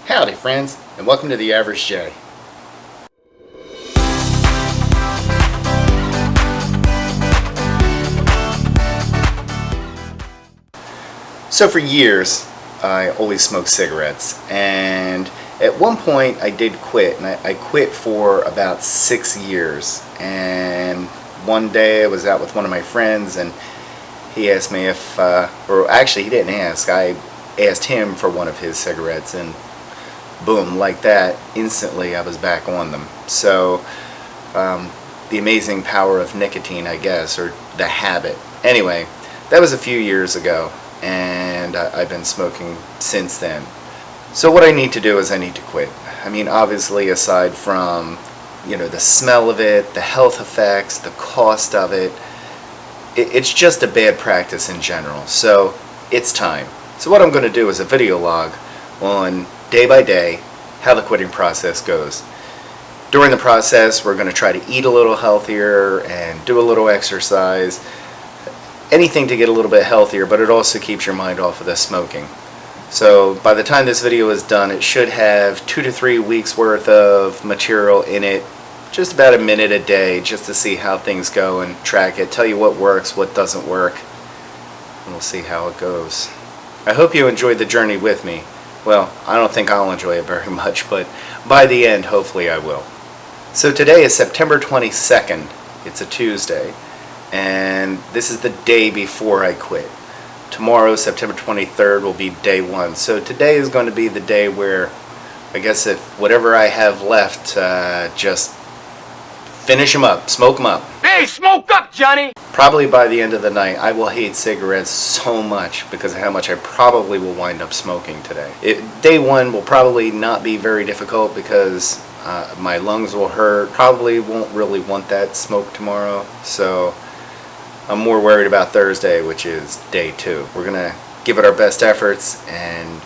Howdy friends, and welcome to The Average J. So for years, I always smoked cigarettes, and at one point I did quit, and I quit for about 6 years. And one day I was out with one of my friends, and he asked me if, or actually he didn't ask, I asked him for one of his cigarettes, and boom, like that, instantly I was back on them. So the amazing power of nicotine, I guess, or the habit. Anyway, that was a few years ago, and I've been smoking since then. So what I need to do is I need to quit. I mean, obviously, aside from, the smell of it, the health effects, the cost of it, it's just a bad practice in general. So it's time. So what I'm going to do is a video log on day by day how the quitting process goes. During the process, we're going to try to eat a little healthier and do a little exercise. Anything to get a little bit healthier, but it also keeps your mind off of the smoking. So by the time this video is done, it should have 2 to 3 weeks worth of material in it, just about a minute a day, just to see how things go and track it, tell you what works, what doesn't work, and we'll see how it goes. I hope you enjoyed the journey with me. Well, I don't think I'll enjoy it very much, but by the end, hopefully I will. So today is September 22nd. It's a Tuesday, and this is the day before I quit. Tomorrow, September 23rd, will be day one. So today is going to be the day where, I guess, if whatever I have left, just finish them up, smoke them up. Hey, smoke up, Johnny! Probably by the end of the night, I will hate cigarettes so much because of how much I probably will wind up smoking today. Day one will probably not be very difficult because my lungs will hurt. Probably won't really want that smoke tomorrow. So I'm more worried about Thursday, which is day two. We're going to give it our best efforts, and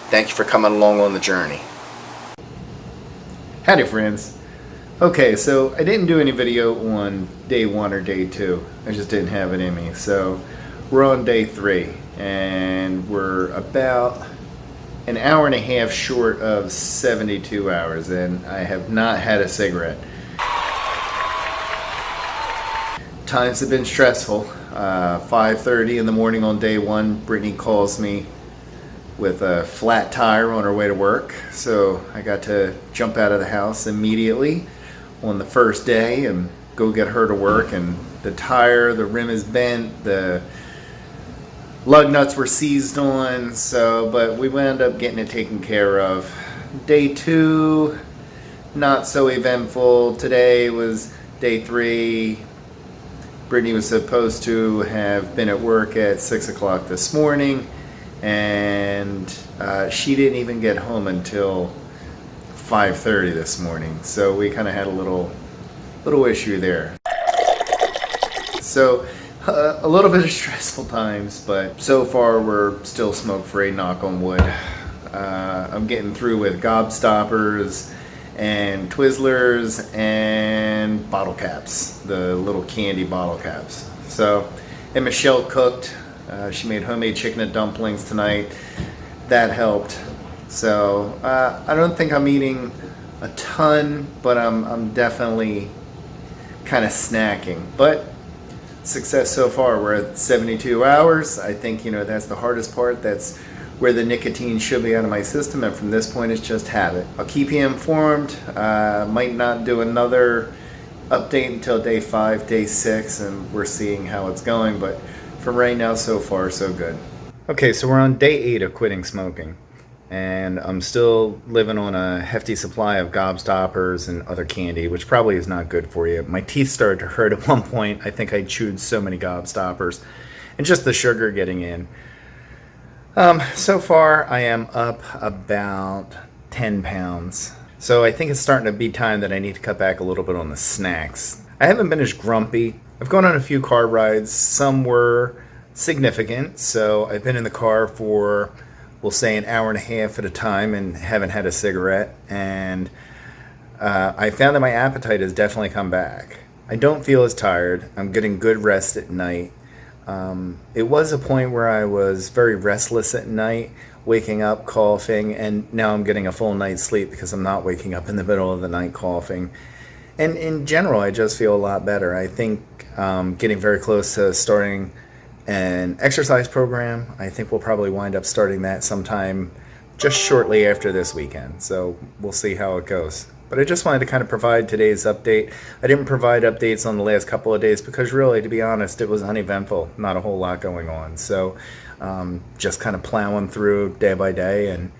thank you for coming along on the journey. Howdy friends. Okay, so I didn't do any video on day one or day two. I just didn't have it in me. So we're on day three, and we're about an hour and a half short of 72 hours, and I have not had a cigarette. Times have been stressful. 5:30 in the morning on day one, Brittany calls me with a flat tire on her way to work. So I got to jump out of the house immediately on the first day and go get her to work. And the tire, the rim is bent, the lug nuts were seized on, but we wound up getting it taken care of. Day two, not so eventful. Today was day three. Brittany was supposed to have been at work at 6 o'clock this morning, and she didn't even get home until 5:30 this morning. So we kind of had a little issue there. So a little bit of stressful times, but so far we're still smoke-free, knock on wood. I'm getting through with gobstoppers and Twizzlers and bottle caps, the little candy bottle caps. So, and Michelle cooked. She made homemade chicken and dumplings tonight. That helped. So I don't think I'm eating a ton, but I'm definitely kind of snacking. But success so far. We're at 72 hours. I think that's the hardest part. That's where the nicotine should be out of my system, and from this point it's just habit. I'll keep you informed. Might not do another update until day 5, day 6, and we're seeing how it's going, but for right now, so far so good. Okay, so we're on day 8 of quitting smoking, and I'm still living on a hefty supply of gobstoppers and other candy, which probably is not good for you. My teeth started to hurt at one point. I think I chewed so many gobstoppers, and just the sugar getting in. So far, I am up about 10 pounds. So I think it's starting to be time that I need to cut back a little bit on the snacks. I haven't been as grumpy. I've gone on a few car rides. Some were significant. So I've been in the car for, we'll say, an hour and a half at a time and haven't had a cigarette. And I found that my appetite has definitely come back. I don't feel as tired. I'm getting good rest at night. It was a point where I was very restless at night, waking up coughing, and now I'm getting a full night's sleep because I'm not waking up in the middle of the night coughing. And in general, I just feel a lot better. I think getting very close to starting an exercise program. I think we'll probably wind up starting that sometime just shortly after this weekend. So we'll see how it goes. But I just wanted to kind of provide today's update. I didn't provide updates on the last couple of days because really, to be honest, it was uneventful. Not a whole lot going on. So just kind of plowing through day by day and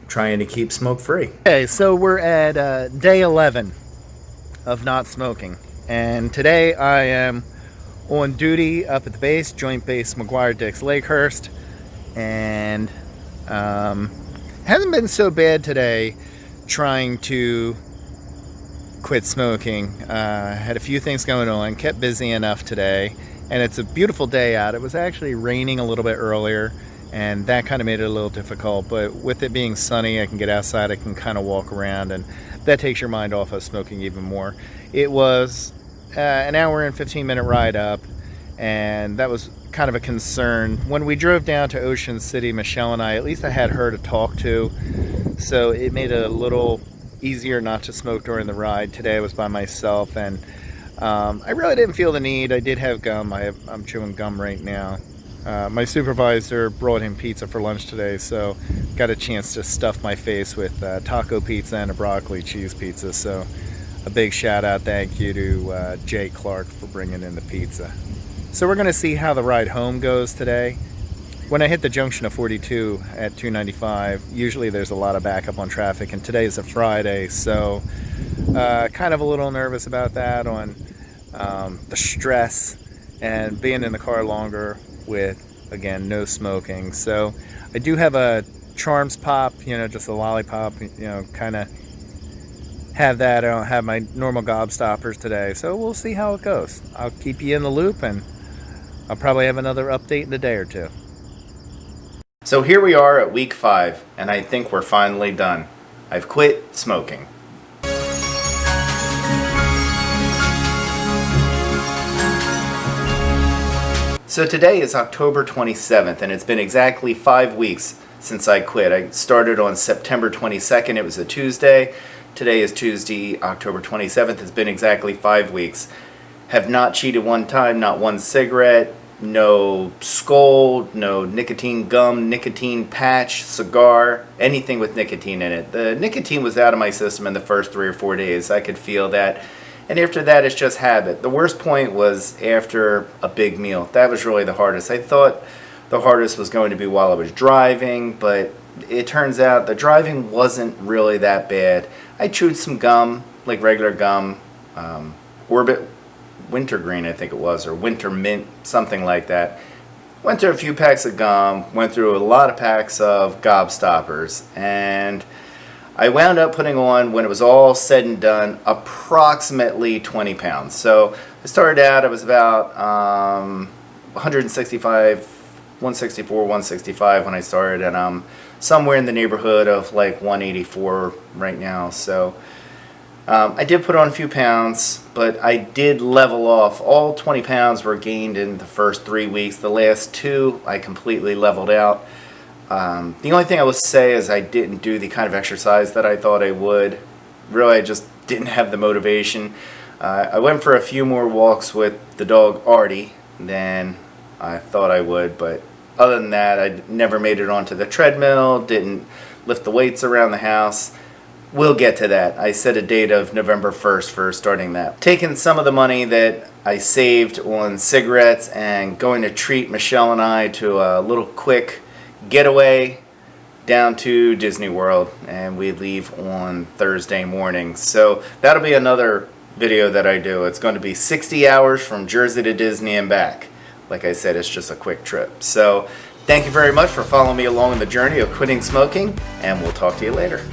trying to keep smoke free. Okay, so we're at day 11 of not smoking. And today I am on duty up at the base, Joint Base McGuire-Dix Lakehurst. And hasn't been so bad today trying to quit smoking. Had a few things going on, kept busy enough today, and it's a beautiful day out. It was actually raining a little bit earlier, and that kind of made it a little difficult, but with it being sunny, I can get outside, I can kind of walk around, and that takes your mind off of smoking even more. It was an hour and 15-minute ride up, and that was kind of a concern. When we drove down to Ocean City, Michelle and I, at least I had her to talk to, so it made it a little easier not to smoke during the ride. Today I was by myself, and I really didn't feel the need. I did have gum. I'm chewing gum right now. My supervisor brought him pizza for lunch today, so got a chance to stuff my face with taco pizza and a broccoli cheese pizza. So a big shout out, thank you to Jay Clark for bringing in the pizza. So we're going to see how the ride home goes today. When I hit the junction of 42 at 295, usually there's a lot of backup on traffic, and today is a Friday, so kind of a little nervous about that, on the stress and being in the car longer with, again, no smoking. So I do have a Charms Pop, just a lollipop, kind of have that. I don't have my normal gobstoppers today, so we'll see how it goes. I'll keep you in the loop, and I'll probably have another update in a day or two. So here we are at week 5, and I think we're finally done. I've quit smoking. So today is October 27th, and it's been exactly 5 weeks since I quit. I started on September 22nd. It was a Tuesday. Today is Tuesday, October 27th. It's been exactly 5 weeks. Have not cheated one time, not one cigarette. No Skoal, no nicotine gum, nicotine patch, cigar, anything with nicotine in it. The nicotine was out of my system in the first 3 or 4 days. I could feel that. And after that, it's just habit. The worst point was after a big meal. That was really the hardest. I thought the hardest was going to be while I was driving, but it turns out the driving wasn't really that bad. I chewed some gum, like regular gum, Orbit Wintergreen, I think it was, or Winter Mint, something like that. Went through a few packs of gum, went through a lot of packs of gobstoppers, and I wound up putting on, when it was all said and done, approximately 20 pounds. So I started out, I was about 165, 164, 165 when I started, and I'm somewhere in the neighborhood of like 184 right now. So I did put on a few pounds, but I did level off. All 20 pounds were gained in the first 3 weeks. The last 2, I completely leveled out. The only thing I will say is I didn't do the kind of exercise that I thought I would. Really, I just didn't have the motivation. I went for a few more walks with the dog Artie than I thought I would, but other than that, I never made it onto the treadmill, didn't lift the weights around the house. We'll get to that. I set a date of November 1st for starting that. Taking some of the money that I saved on cigarettes and going to treat Michelle and I to a little quick getaway down to Disney World, and we leave on Thursday morning. So that'll be another video that I do. It's going to be 60 hours from Jersey to Disney and back. Like I said, it's just a quick trip. So thank you very much for following me along on the journey of quitting smoking, and we'll talk to you later.